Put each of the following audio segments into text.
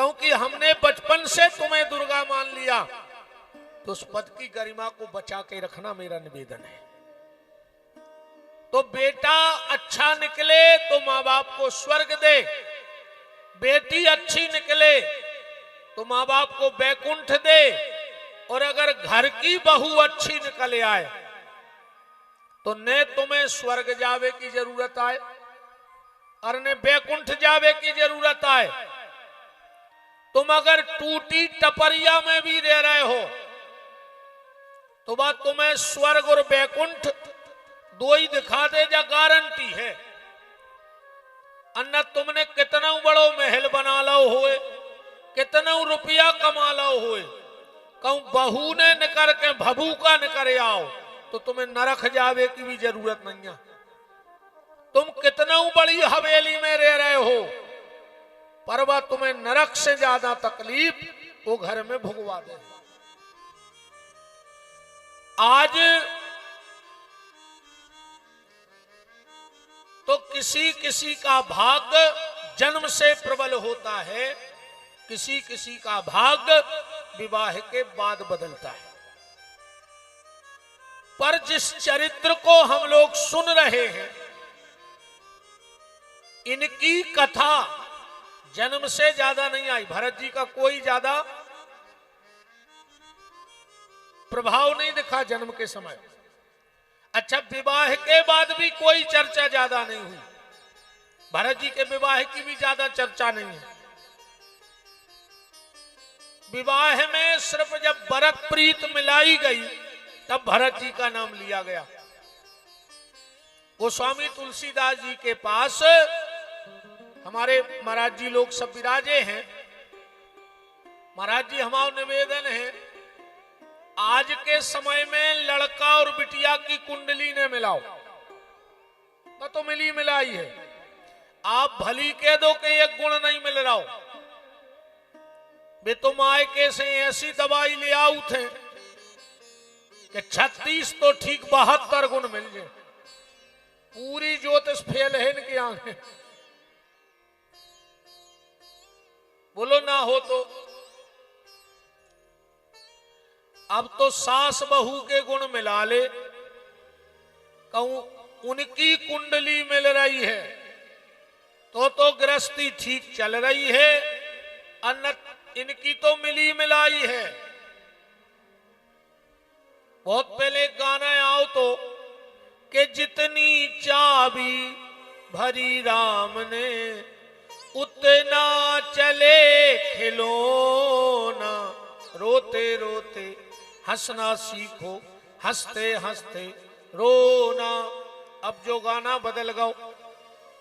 क्योंकि हमने बचपन से तुम्हें दुर्गा मान लिया, तो उस पद की गरिमा को बचा के रखना मेरा निवेदन है। तो बेटा अच्छा निकले तो माँ बाप को स्वर्ग दे, बेटी अच्छी निकले तो माँ बाप को बैकुंठ दे, और अगर घर की बहू अच्छी निकल आए तो न तुम्हें स्वर्ग जावे की जरूरत आए और न बैकुंठ जावे की जरूरत आए। तुम अगर टूटी टपरिया में भी रह रहे हो तो बात तुम्हें स्वर्ग और बैकुंठ दो ही दिखा दे, जा गारंटी है। अन्ना तुमने कितना बड़ो महल बना लो होए, कितना रुपया कमा लो होए, कहूं बहू ने निकर के भभू का निकर आओ तो तुम्हें नरक जावे की भी जरूरत नहीं है। तुम कितना बड़ी हवेली में रह रहे हो, पर वह तुम्हें नरक से ज्यादा तकलीफ वो घर में भुगवा दे। आज तो किसी किसी का भाग्य जन्म से प्रबल होता है, किसी किसी का भाग्य विवाह के बाद बदलता है। पर जिस चरित्र को हम लोग सुन रहे हैं, इनकी कथा जन्म से ज्यादा नहीं आई। भरत जी का कोई ज्यादा प्रभाव नहीं दिखा जन्म के समय। अच्छा, विवाह के बाद भी कोई चर्चा ज्यादा नहीं हुई। भरत जी के विवाह की भी ज्यादा चर्चा नहीं है। विवाह में सिर्फ जब भरत प्रीत मिलाई गई तब भरत जी का नाम लिया गया। गोस्वामी तुलसीदास जी के पास हमारे महाराज जी लोग सब विराजे हैं। महाराज जी, हमारा निवेदन है, आज के समय में लड़का और बिटिया की कुंडली ने मिलाओ तो मिली मिलाई है। आप भली कह दो कि एक गुण नहीं मिल रहा हो, वे तो मायके से ऐसी दवाई ले आऊ थे कि 36 तो ठीक 72 गुण मिल जाए। पूरी ज्योतिष फेल है इनकी आंखें। बोलो ना हो तो। अब तो सास बहू के गुण मिला ले, कहूं उनकी कुंडली मिल रही है तो गृहस्थी ठीक चल रही है, अन्य इनकी तो मिली मिलाई है। बहुत पहले एक गाना आओ तो कि जितनी चाबी भरी राम ने उतना चले खिलौना, रोते रोते हंसना सीखो, हंसते हंसते रोना। अब जो गाना बदल गया,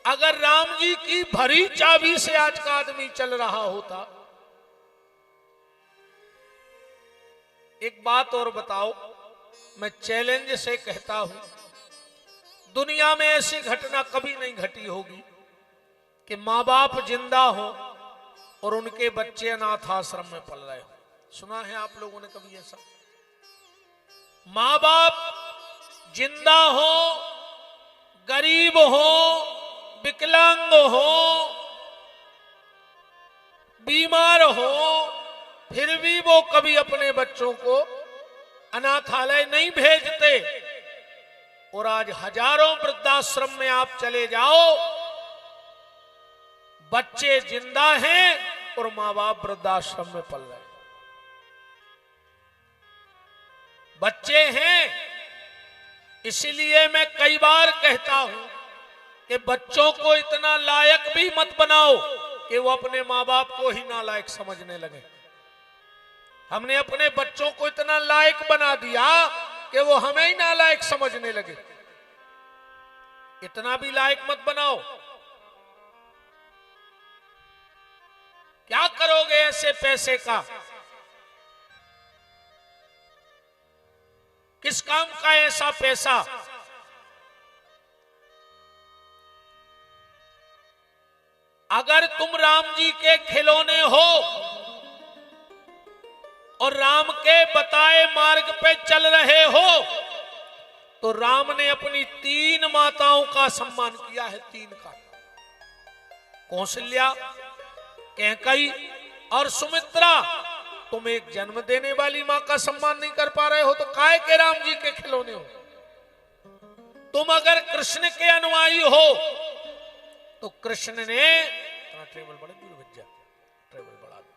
अगर राम जी की भरी चाबी से आज का आदमी चल रहा होता। एक बात और बताओ, मैं चैलेंज से कहता हूं, दुनिया में ऐसी घटना कभी नहीं घटी होगी कि माँ बाप जिंदा हो और उनके बच्चे अनाथ आश्रम में पल रहे हो। सुना है आप लोगों ने कभी ऐसा? माँ बाप जिंदा हो, गरीब हो, विकलांग हो, बीमार हो, फिर भी वो कभी अपने बच्चों को अनाथालय नहीं भेजते। और आज हजारों वृद्धाश्रम में आप चले जाओ, बच्चे जिंदा हैं और माँ बाप वृद्धाश्रम में पल रहे हैं। बच्चे हैं, इसलिए मैं कई बार कहता हूं कि बच्चों को इतना लायक भी मत बनाओ कि वो अपने माँ बाप को ही नालायक समझने लगे। हमने अपने बच्चों को इतना लायक बना दिया कि वो हमें ही नालायक समझने लगे। इतना भी लायक मत बनाओ। क्या करोगे ऐसे पैसे का? किस काम का ऐसा पैसा? अगर तुम राम जी के खिलौने हो और राम के बताए मार्ग पे चल रहे हो, तो राम ने अपनी 3 माताओं का सम्मान किया है। 3 का, कौशल्या, कैकेयी, और सुमित्रा, तुम एक जन्म देने वाली मां का सम्मान नहीं कर पा रहे हो तो काहे के राम जी के खिलौने हो? तुम अगर कृष्ण के अनुयायी हो तो कृष्ण ने ट्रेवल बड़े दूर भेजा, ट्रेवल बढ़ा दो।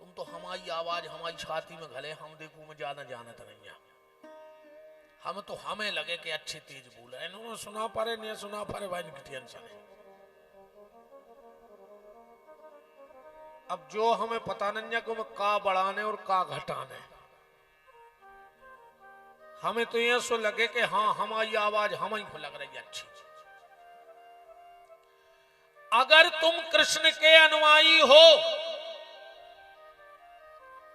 तुम तो हमारी आवाज हमारी छाती में घले, हम देखो में ज्यादा जानत नहीं है। हम तो हमें लगे कि अच्छे तेज बोल रहे, इन्होंने सुना पारे नहीं सुना पारे भाई की टेंशन है। अब जो हमें पता नहीं है कि हमें का बढ़ाने और का घटाने, हमें तो यह सो लगे कि हाँ हमारी आवाज हमें को लग रही है अच्छी। अगर तुम कृष्ण के अनुयायी हो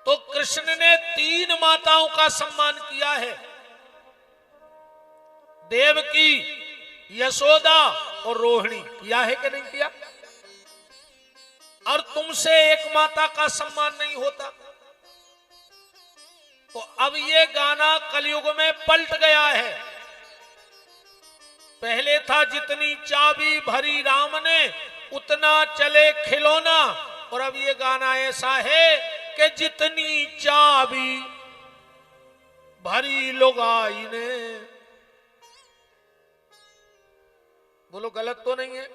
तो कृष्ण ने 3 माताओं का सम्मान किया है, देवकी, यशोदा और रोहिणी। किया है कि नहीं किया? और तुमसे एक माता का सम्मान नहीं होता। तो अब ये गाना कलयुग में पलट गया है। पहले था जितनी चाबी भरी राम ने उतना चले खिलौना, और अब ये गाना ऐसा है कि जितनी चाबी भरी लुगाई ने। बोलो गलत तो नहीं है?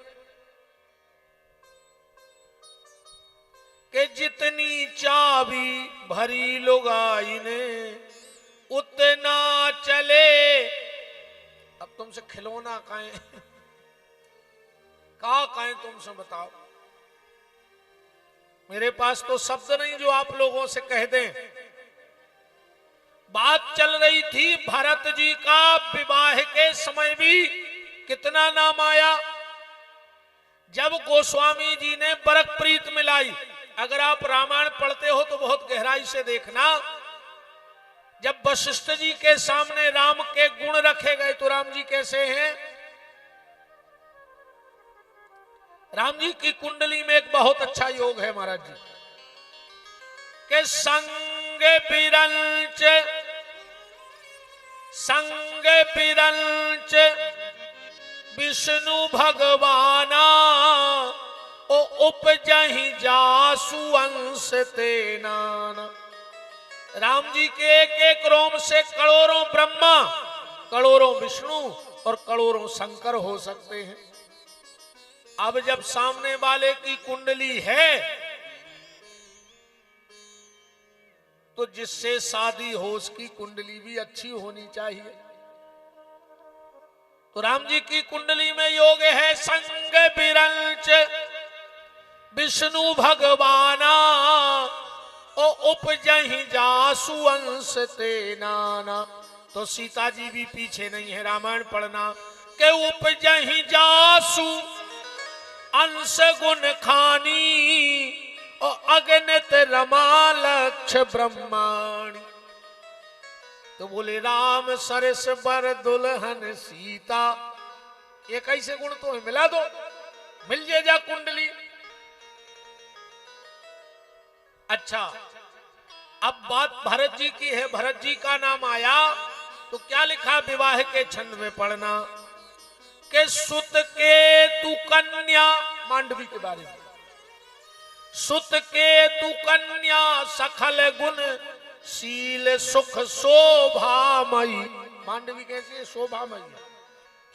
कि जितनी चाबी भरी लुगाई ने उतना चले। अब तुमसे खिलौना काहे काहे तुमसे बताओ। मेरे पास तो शब्द नहीं जो आप लोगों से कह दें। बात चल रही थी भरत जी का, विवाह के समय भी कितना नाम आया। जब गोस्वामी जी ने बरक प्रीत मिलाई, अगर आप रामायण पढ़ते हो तो बहुत गहराई से देखना, जब वशिष्ठ जी के सामने राम के गुण रखे गए तो राम जी कैसे हैं? राम जी की कुंडली में एक बहुत अच्छा योग है महाराज जी के संग बिरंच विष्णु भगवाना ओ उपजहि जासु अंश तेनाना। राम जी के एक एक रोम से करोड़ों ब्रह्मा, करोड़ों विष्णु और करोड़ों शंकर हो सकते हैं। अब जब सामने वाले की कुंडली है तो जिससे शादी हो उसकी कुंडली भी अच्छी होनी चाहिए। तो राम जी की कुंडली में योग है संग बिरंच विष्णु भगवाना ओ उपजहि जासु अंश तेनाना। तो सीता जी भी पीछे नहीं है, रामायण पढ़ना के उपजहि जासु अंश गुण खानी ओ अगणित रमा लक्ष ब्रह्माणी। तो बोले राम सरस बर दुल्हन सीता, ये कैसे गुण तो है, मिला दो, मिल जे जा कुंडली। अच्छा, अब बात भरत जी की है। भरत जी का नाम आया तो क्या लिखा विवाह के छंद में पढ़ना के सुत के तू कन्या, मांडवी के बारे में, सुत के तू कन्या सखल गुण शील सुख शोभामयी। मांडवी कैसे है? शोभामयी,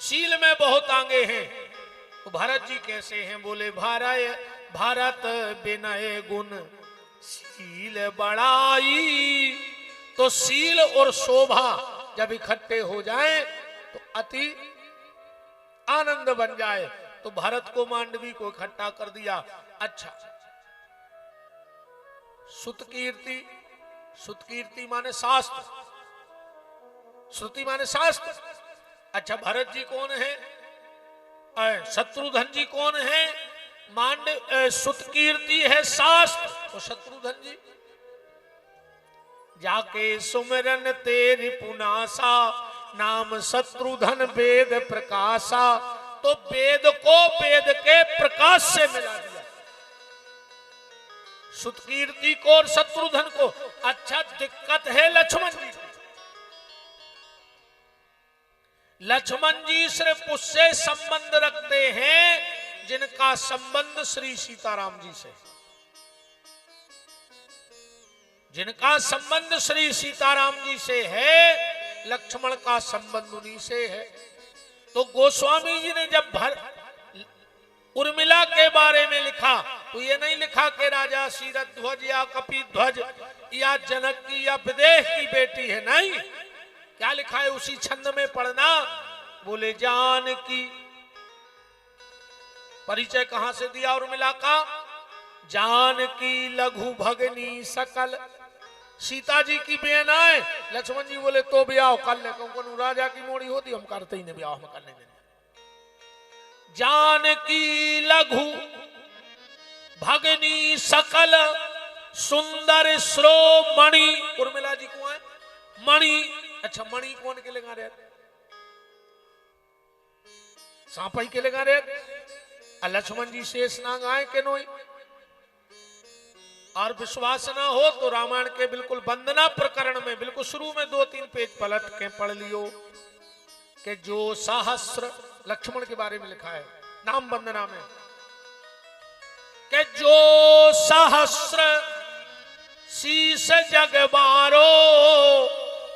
शील में बहुत आगे हैं। तो भरत जी कैसे हैं? बोले भारत विनय गुण शील बड़ाई। तो शील और शोभा जब इकट्ठे हो जाएं तो अति आनंद बन जाए। तो भरत को मांडवी को इकट्ठा कर दिया। अच्छा, सुतकीर्ति, सुतकीर्ति माने शास्त्र, श्रुति माने शास्त्र। अच्छा, भरत जी कौन है? शत्रुघ्न जी कौन है? सुतकीर्ति है शास्त्र, और शत्रुघ्न जी जाके सुमिरन तेरी पुनासा नाम शत्रुघ्न वेद प्रकाशा। तो वेद को वेद के प्रकाश से मिला दिया, सुतकीर्ति को और शत्रुघ्न को। अच्छा, दिक्कत है लक्ष्मण जी। लक्ष्मण जी सिर्फ उससे संबंध रखते हैं जिनका संबंध श्री सीताराम जी से, जिनका संबंध श्री सीताराम जी से है, लक्ष्मण का संबंध उन्हीं से है। तो गोस्वामी जी ने जब उर्मिला के बारे में लिखा तो ये नहीं लिखा कि राजा सीरथ ध्वज या कपिध्वज या जनक की या विदेह की बेटी है, नहीं। क्या लिखा है उसी छंद में पढ़ना, बोले जानकी। परिचय कहां से दिया उर्मिला का, जानकी लघु भगनी सकल, सीता जी की बहन आए। लक्ष्मण जी बोले तो ब्याह कर ले, क्योंकि राजा की मोड़ी होती हम करते ही नहीं ब्याह, हम करने देंगे। जानकी लघु भगनी सकल सुंदर श्रोमणि, उर्मिला जी को है मणि। अच्छा मणि कौन के लेगा रे, सांपाई के लेगा रे। लक्ष्मण जी शेष नाग आए के नोई। और विश्वास ना हो तो रामायण के बिल्कुल वंदना प्रकरण में बिल्कुल शुरू में 2-3 पेज पलट के पढ़ लियो कि जो सहस्र लक्ष्मण के बारे में लिखा है नाम वंदना में, कि जो सहस्र शीस जगबारो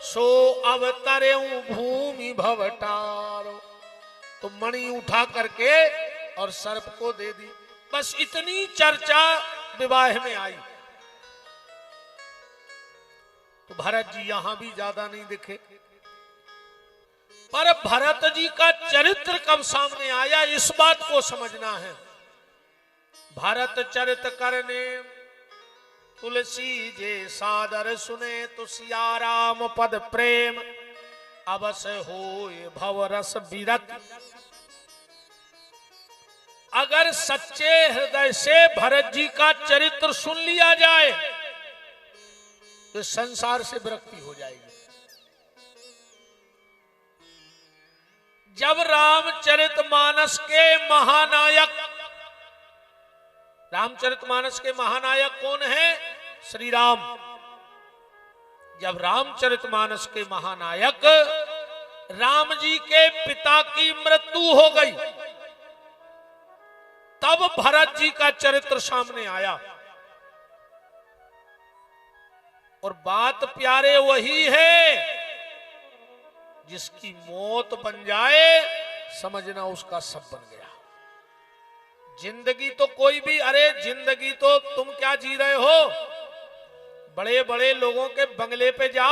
सो अवतरे भूमि भवटारो। तो मणि उठा करके और सर्प को दे दी। बस इतनी चर्चा विवाह में आई। तो भरत जी यहां भी ज्यादा नहीं दिखे, पर भरत जी का चरित्र कब सामने आया इस बात को समझना है। भरत चरित करने तुलसी जे सादर सुने, तो सिया राम पद प्रेम अवश्य होए भवरस विरत। अगर सच्चे हृदय से भरत जी का चरित्र सुन लिया जाए तो संसार से विरक्ति हो जाएगी। जब रामचरितमानस के महानायक, रामचरितमानस के महानायक कौन है? श्री राम। जब रामचरितमानस के महानायक राम जी के पिता की मृत्यु हो गई, तब भरत जी का चरित्र सामने आया। और बात प्यारे वही है, जिसकी मौत बन जाए समझना उसका सब बन गया। जिंदगी तो कोई भी, अरे जिंदगी तो तुम क्या जी रहे हो? बड़े बड़े लोगों के बंगले पे जाओ,